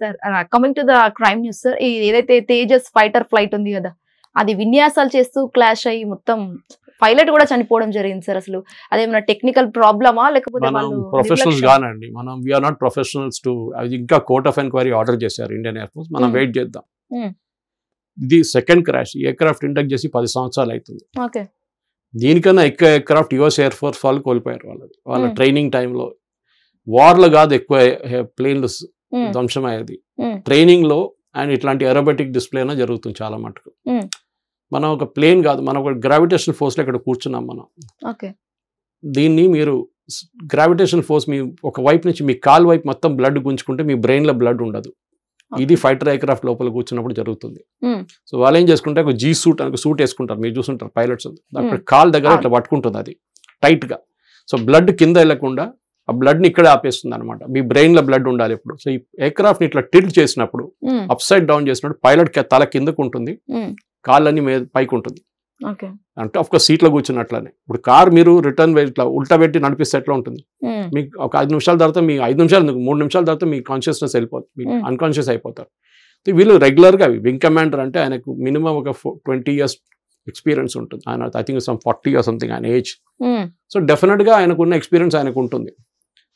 Sir coming to the crime news sir, ఏదైతే Tejas fighter flight ఉంది కదా, అది విన్యాసాలు చేస్తూ క్లాష్ అయ్యి మొత్తం పైలట్ కూడా చనిపోవడం జరిగింది సార్. అసలు అదేమన్నా టెక్నికల్ ప్రాబ్లమా లేకపోతే ప్రొఫెషనల్స్ గానండి, మనం వీఆర్ నాట్ ప్రొఫెషనల్స్ టు, ఇంకా కోర్ట్ ఆఫ్ ఎంక్వైరీ ఆర్డర్ చేశారు ఇండియన్ ఎయిర్ ఫోర్స్, మనం వెయిట్ చేద్దాం. ఇది సెకండ్ క్రాష్, ఎయిర్క్రాఫ్ట్ ఇండక్ట్ చేసి 10 సంవత్సరాలు అవుతుంది. దీనికన్నా ఎక్కువ ఎయిర్క్రాఫ్ట్ యుఎస్ ఎయిర్ ఫోర్స్ వాళ్ళు కోల్పోయారు. వాళ్ళ ట్రైనింగ్ టైంలో వార్లో కాదు ఎక్కువ ప్లేన్లు ధ్వంసమయ్యేది, ట్రైనింగ్ లో అండ్ ఇట్లాంటి ఏరోబెటిక్ డిస్ప్లేనా జరుగుతుంది చాలా మటుకు. మనం ఒక ప్లేన్ కాదు, మనం ఒక గ్రావిటేషనల్ ఫోర్స్ లో ఇక్కడ కూర్చున్నాం మనం. దీన్ని మీరు గ్రావిటేషనల్ ఫోర్స్ మీ ఒక వైపు నుంచి మీ కాలు వైపు మొత్తం బ్లడ్ గుంజుకుంటే మీ బ్రెయిన్ లో బ్లడ్ ఉండదు. ఇది ఫైటర్ ఎయిర్క్రాఫ్ట్ లోపల కూర్చున్నప్పుడు జరుగుతుంది. సో వాళ్ళు ఏం చేసుకుంటే ఒక జీ సూట్ అని సూట్ వేసుకుంటారు, మీరు చూసుంటారు పైలట్స్, అక్కడ కాల్ దగ్గర ఇట్లా పట్టుకుంటుంది అది టైట్ గా. సో బ్లడ్ కింద వెళ్ళకుండా ఆ బ్లడ్ ని ఇక్కడే ఆపేస్తుంది అనమాట. మీ బ్రెయిన్ లో బ్లడ్ ఉండాలి ఎప్పుడు. సో ఈ ఎయిర్క్రాఫ్ట్ ని ఇట్లా టిల్ట్ చేసినప్పుడు, అప్ సైడ్ డౌన్ చేసినప్పుడు పైలట్ తల కిందకు ఉంటుంది, కాళ్ళని పైకి ఉంటుంది. అంటే ఒక సీట్ లో కూర్చున్నట్లనే. ఇప్పుడు కార్ మీరు రిటర్న్ ఇట్లా ఉల్టా పెట్టి నడిపిస్తే ఎట్లా ఉంటుంది, మీకు ఒక 5 నిమిషాల తర్వాత, మీ 5 నిమిషాలు 3 నిమిషాల తర్వాత మీ కాన్షియస్నెస్ వెళ్ళిపోతుంది, మీకు అన్కాన్షియస్ అయిపోతారు. వీళ్ళు రెగ్యులర్ గా వింగ్ కమాండర్ అంటే ఆయనకు మినిమం ఒక 20 years ఎక్స్పీరియన్స్ ఉంటుంది. ఆయన ఐ థింక్ 40 or సంథింగ్ ఆయన ఏజ్. సో డెఫినెట్ గా ఆయనకున్న ఎక్స్పీరియన్స్ ఆయనకు ఉంటుంది.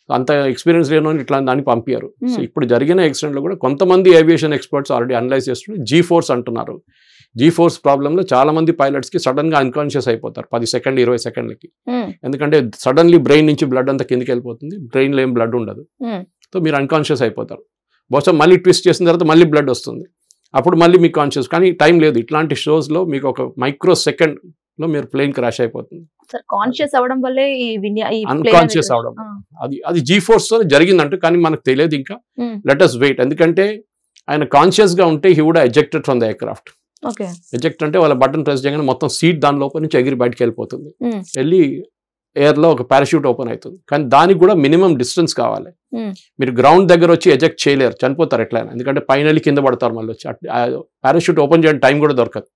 అంత ఎక్స్పీరియన్స్ లేని ఇట్లా దాన్ని పంపించారు. సో ఇప్పుడు జరిగిన యాక్సిడెంట్ లో కూడా కొంతమంది ఏవియేషన్ ఎక్స్పర్ట్స్ ఆల్రెడీ అనలైజ్ చేస్తున్నారు. జీ ఫోర్స్ అంటున్నారు. జీ ఫోర్స్ ప్రాబ్లంలో చాలా మంది పైలట్స్ కి సడన్ గా అన్కాన్షియస్ అయిపోతారు 10 సెకండ్ 20 సెకండ్లకి. ఎందుకంటే సడన్లీ బ్రెయిన్ నుంచి బ్లడ్ అంతా కిందకి వెళ్ళిపోతుంది, బ్రెయిన్ లో ఏం బ్లడ్ ఉండదు. సో మీరు అన్కాన్షియస్ అయిపోతారు. బహుశా మళ్ళీ ట్విస్ట్ చేసిన తర్వాత మళ్ళీ బ్లడ్ వస్తుంది, అప్పుడు మళ్ళీ మీకు కాన్షియస్. కానీ టైం లేదు. ఇట్లాంటి షోస్ లో మీకు ఒక మైక్రో సెకండ్ లో మీరు ప్లేన్ క్రాష్ అయిపోతుంది. అన్కాన్షియస్ అవడం అది జీ ఫోర్స్ తో జరిగిందంటే, కానీ మనకు తెలియదు ఇంకా. Let us wait. ఎందుకంటే ఆయన కాన్షియస్ గా ఉంటే he would ejected from the aircraft. Eject అంటే వాళ్ళ బటన్ ప్రెస్ చేయగానే మొత్తం సీట్ దాని లోపల నుంచి ఎగిరి బయటకు వెళ్ళిపోతుంది, వెళ్ళి ఎయిర్ లో ఒక పారాషూట్ ఓపెన్ అవుతుంది. కానీ దానికి కూడా మినిమం డిస్టెన్స్ కావాలి. మీరు గ్రౌండ్ దగ్గర వచ్చి ఎజెక్ట్ చేయలేరు, చనిపోతారు ఎట్లయినా. ఎందుకంటే పైన కింద పడతారు, మళ్ళీ వచ్చి పారాషూట్ ఓపెన్ చేయడానికి టైం కూడా దొరకదు.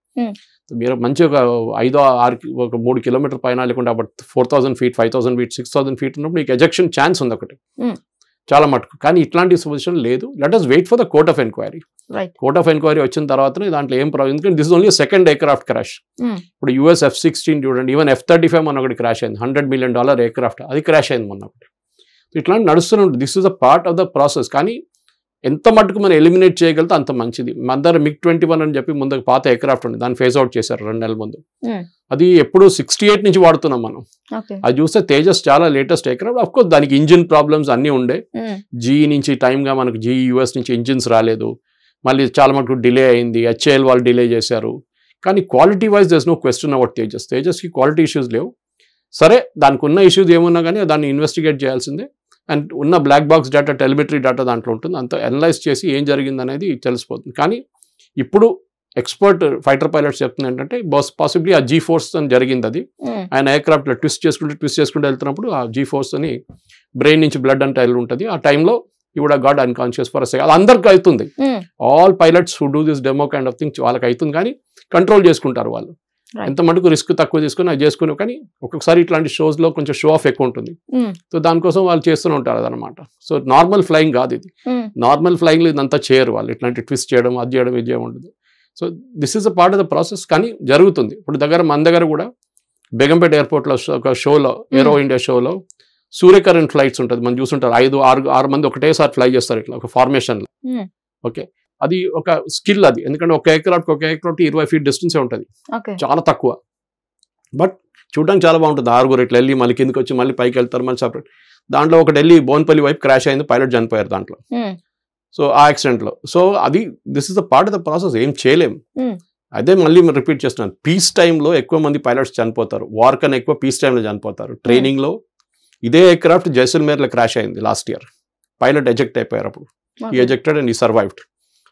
మీరు మంచి ఒక 5-6 ఒక 3 కిలోమీటర్ పైన లేకుండా 4000 feet 5000 feet 6000 feet ఉన్నప్పుడు మీకు ఎజెక్షన్ ఛాన్స్ ఉంది ఒకటి చాలా మటుకు. కానీ ఇట్లాంటి పొజిషన్ లేదు. Let us wait for the court of enquiry. Court of enquiry వచ్చిన తర్వాతనే దాంట్లో ఏం ప్రాబ్లం. ఎందుకంటే this is only second aircraft crash. ఇప్పుడు US F-16 చూడండి, ఈవెన్ F-35 మన ఒకటి క్రాష్ అయింది, $100 million ఎయిర్క్రాఫ్ట్, అది క్రాష్ అయింది మొన్న ఒకటి. ఇట్లాంటి నడుస్తూనే ఉంటుంది. This is a part of the process. కానీ ఎంత మటుకు మనం ఎలిమినేట్ చేయగలిగితే అంత మంచిది. మన దగ్గర MiG-21 అని చెప్పి ముందుకు పాత ఎయిర్క్రాఫ్ట్ ఉంది, దాన్ని ఫేస్ అవుట్ చేశారు 2 నెలల ముందు. అది ఎప్పుడు 68 నుంచి వాడుతున్నాం మనం. అది చూస్తే తేజస్ చాలా లేటెస్ట్ ఎయిర్క్రాఫ్ట్. అఫ్ కోర్స్ దానికి ఇంజిన్ ప్రాబ్లమ్స్ అన్ని ఉండే. జీఈ నుంచి టైంగా మనకు జీఈ US నుంచి ఇంజిన్స్ రాలేదు, మళ్ళీ చాలా మటుకు డిలే అయింది. HAL వాళ్ళు డిలే చేశారు. కానీ quality wise there's no question about తేజస్కి క్వాలిటీ ఇష్యూస్ లేవు. సరే దానికి ఉన్న ఇష్యూస్ ఏమున్నా కానీ దాన్ని ఇన్వెస్టిగేట్ చేయాల్సిందే. అండ్ ఉన్న black box data, telemetry data దాంట్లో ఉంటుంది, అంత అనలైజ్ చేసి ఏం జరిగింది అనేది తెలిసిపోతుంది. కానీ ఇప్పుడు ఎక్స్పర్ట్ ఫైటర్ పైలట్స్ చెప్తుంది ఏంటంటే పాసిబ్లీ ఆ జీ ఫోర్స్ అని జరిగింది. అది ఆయన ఎయిర్క్రాఫ్ట్ లో ట్విస్ట్ చేసుకుంటూ వెళ్తున్నప్పుడు ఆ జీ ఫోర్స్ అని బ్రెయిన్ నుంచి బ్లడ్ అంటే వెళ్ళి ఉంటుంది. ఆ టైంలో you would have got unconscious for a second. అది అందరికి అవుతుంది. All pilots who do this demo kind of things వాళ్ళకి అవుతుంది. కానీ కంట్రోల్ చేసుకుంటారు వాళ్ళు, ఎంత మటుకు రిస్క్ తక్కువ తీసుకుని అది చేసుకుని. కానీ ఒక్కొక్కసారి ఇట్లాంటి షోస్ లో కొంచెం షో ఆఫ్ ఎక్కువ ఉంటుంది. సో దానికోసం వాళ్ళు చేస్తూనే ఉంటారు అదనమాట. సో నార్మల్ ఫ్లయింగ్ కాదు ఇది. నార్మల్ ఫ్లయింగ్ లో ఇదంతా చేయరు వాళ్ళు, ఇట్లాంటి ట్విస్ట్ చేయడం అది చేయడం ఇది ఉండదు. So this is a part of the process. కానీ జరుగుతుంది. ఇప్పుడు మన దగ్గర కూడా బేగంపేట ఎయిర్పోర్ట్ లో ఒక షోలో, ఏరో ఇండియా షోలో సూర్యకరెంట్ ఫ్లైట్స్ ఉంటుంది, మనం చూస్తుంటారు. 5-6 మంది ఒకటేసారి ఫ్లై చేస్తారు ఇట్లా ఒక ఫార్మేషన్ లో. ఓకే, అది ఒక స్కిల్ అది. ఎందుకంటే ఒక ఎయిర్క్రాఫ్ట్ 20 feet డిస్టెన్సే ఉంటుంది, చాలా తక్కువ. బట్ చూడడానికి చాలా బాగుంటుంది. 6 ఇట్లా వెళ్ళి మళ్ళీ కిందకి వచ్చి మళ్ళీ పైకి వెళ్తారు, మళ్ళీ సపరేట్. దాంట్లో ఒకటి వెళ్ళి బోన్పల్లి వైపు క్రాష్ అయింది, పైలట్ చనిపోయారు దాంట్లో. సో ఆ యాక్సిడెంట్ లో. సో అది this is the part of the process, ఏం చేయలేం. అదే మళ్ళీ రిపీట్ చేస్తున్నాను, పీస్ టైంలో ఎక్కువ మంది పైలట్స్ చనిపోతారు, వార్ కన్నా ఎక్కువ పీస్ టైంలో చనిపోతారు. ట్రైనింగ్ లో ఇదే ఎయిర్క్రాఫ్ట్ జైసల్మేర్ లో క్రాష్ అయింది లాస్ట్ ఇయర్. పైలట్ ఎజెక్ట్ అయిపోయారు. అప్పుడు ఈ ఎజెక్టెడ్ అండ్ ఈ సర్వైవ్డ్.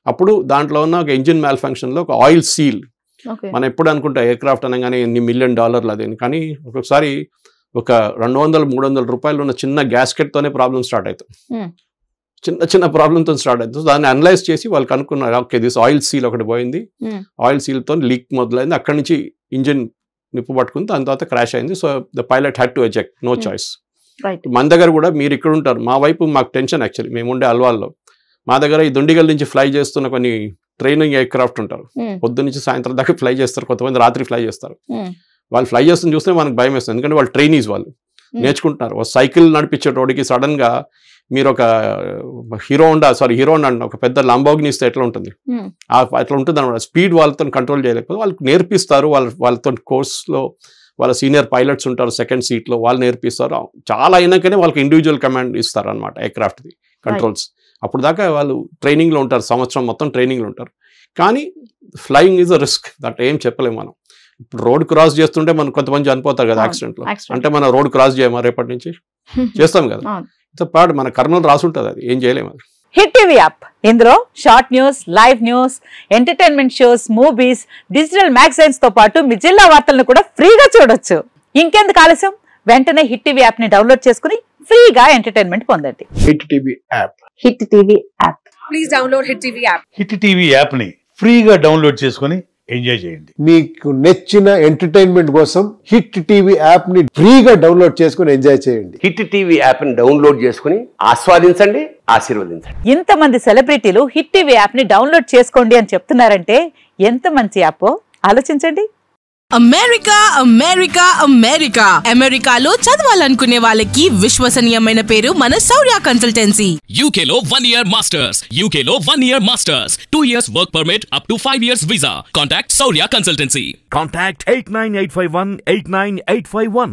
అప్పుడు దాంట్లో ఉన్న ఒక ఇంజిన్ మ్యాల్ ఫంక్షన్ లో ఒక ఆయిల్ సీల్, మనం ఎప్పుడు అనుకుంటా ఎయిర్క్రాఫ్ట్ అనగానే $1 million అదే, కానీ ఒక్కొక్కసారి ఒక 200-300 రూపాయలు ఉన్న చిన్న గ్యాస్కెట్ తోనే ప్రాబ్లమ్ స్టార్ట్ అవుతుంది. చిన్న ప్రాబ్లంతో స్టార్ట్ అవుతుంది. దాన్ని అనలైజ్ చేసి వాళ్ళు కనుక్కున్నారు, ఓకే దిస్ ఆయిల్ సీల్ ఒకటి పోయింది, ఆయిల్ సీల్ తో లీక్ మొదలైంది, అక్కడి నుంచి ఇంజిన్ నిప్పు పట్టుకుంది, దాని తర్వాత క్రాష్ అయింది. So the pilot had to eject, no choice. మన దగ్గర కూడా మీరు ఇక్కడ ఉంటారు, మా వైపు మాకు టెన్షన్ యాక్చువల్లీ, మేము ఉండే అల్వాల్లో మా దగ్గర ఈ దుండిగల్ నుంచి ఫ్లై చేస్తున్న కొన్ని ట్రైనింగ్ ఎయిర్ క్రాఫ్ట్ ఉంటారు, పొద్దు నుంచి సాయంత్రం దాకా ఫ్లై చేస్తారు, కొంతమంది రాత్రి ఫ్లై చేస్తారు. వాళ్ళు ఫ్లై చేస్తున్న చూస్తే మనకు భయం వేస్తుంది, ఎందుకంటే వాళ్ళు ట్రైనీస్, వాళ్ళు నేర్చుకుంటున్నారు. సైకిల్ నడిపించేటోడికి సడన్ గా మీరు ఒక హీరో హోండా అంటే ఒక పెద్ద లంబోగిని ఇస్తే ఎట్లా ఉంటుంది, అట్లా ఉంటుంది అనమాట. స్పీడ్ వాళ్ళతో కంట్రోల్ చేయలేకపోతే వాళ్ళకి నేర్పిస్తారు. వాళ్ళతో కోర్స్లో వాళ్ళ సీనియర్ పైలట్స్ ఉంటారు సెకండ్ సీట్లో, వాళ్ళు నేర్పిస్తారు. చాలా అయినాకనే వాళ్ళకి ఇండివిజువల్ కమాండ్ ఇస్తారు అనమాట ఎయిర్క్రాఫ్ట్ది కంట్రోల్స్. అప్పుడు దాకా వాళ్ళు ట్రైనింగ్లో ఉంటారు, సంవత్సరం మొత్తం ట్రైనింగ్లో ఉంటారు. కానీ flying is a risk, that ఏం చెప్పలేము మనం. ఇప్పుడు రోడ్ క్రాస్ చేస్తుంటే మనం కొంతమంది చనిపోతారు కదా యాక్సిడెంట్లో, అంటే మనం రోడ్ క్రాస్ చేయమా రేపటి నుంచి చేస్తాం కదా, పాటు మన కర్మలు రాసి ఉంటుంది, అది ఏం చేయలేము. అది హిట్ టీవీ యాప్, ఇందులో short news, live news, entertainment shows, movies, digital magazines తో పాటు మీ జిల్లా వార్తలను కూడా ఫ్రీగా చూడొచ్చు. ఇంకెందుకు ఆలస్యం, వెంటనే హిట్ టీవీ యాప్ ని డౌన్లోడ్ చేసుకుని ఫ్రీగా ఎంటర్టైన్మెంట్ పొందండి. Hit TV app, hit TV app, please download hit TV app. Hit TV app ని ఫ్రీగా డౌన్లోడ్ చేసుకుని ఎంజాయ్ చేయండి. మీకు నచ్చిన ఎంటర్టైన్మెంట్ కోసం హిట్ టీవీ యాప్ ని ఫ్రీగా డౌన్లోడ్ చేసుకుని ఎంజాయ్ చేయండి. హిట్ టీవీ యాప్ ని డౌన్లోడ్ చేసుకుని ఆస్వాదించండి, ఆశీర్వదించండి. ఇంతమంది సెలబ్రిటీలు హిట్ టీవీ యాప్ ని డౌన్లోడ్ చేసుకోండి అని చెప్తున్నారంటే ఎంత మంచి యాప్ ఆలోచించండి. అమెరికా అమెరికా అమెరికా అమెరికాలో చదవాలనుకునే వాళ్ళకి విశ్వసనీయమైన పేరు మన శౌర్య కన్సల్టెన్సీ. UK లో 1 year masters, UK లో 1 year masters, 2 years work permit up to 5 years visa. Contact Shaurya Consultancy. Contact 89851 89851.